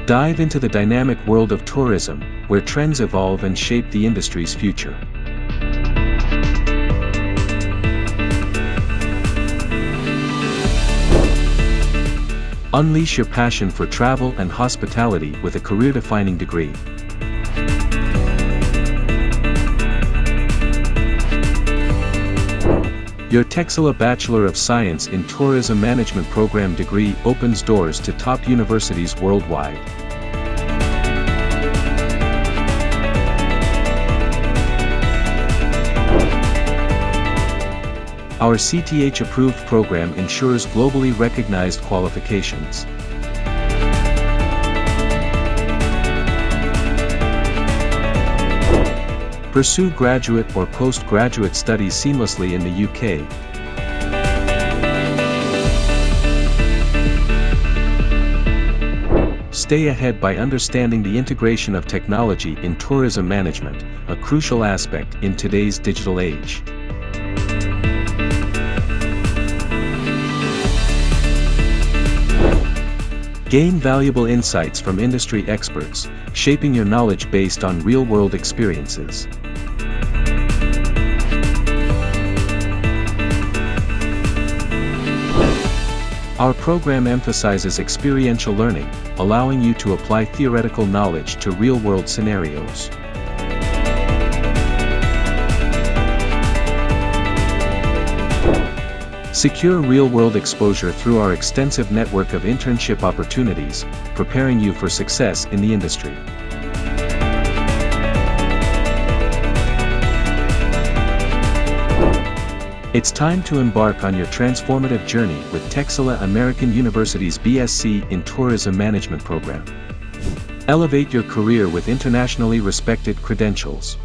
Dive into the dynamic world of tourism, where trends evolve and shape the industry's future. Unleash your passion for travel and hospitality with a career-defining degree. Your Texila Bachelor of Science in Tourism Management program degree opens doors to top universities worldwide. Our CTH-approved program ensures globally recognized qualifications. Pursue graduate or postgraduate studies seamlessly in the UK. Stay ahead by understanding the integration of technology in tourism management, a crucial aspect in today's digital age. Gain valuable insights from industry experts, shaping your knowledge based on real-world experiences. Our program emphasizes experiential learning, allowing you to apply theoretical knowledge to real-world scenarios. Secure real-world exposure through our extensive network of internship opportunities, preparing you for success in the industry. It's time to embark on your transformative journey with Texila American University's BSc in Tourism Management program. Elevate your career with internationally respected credentials.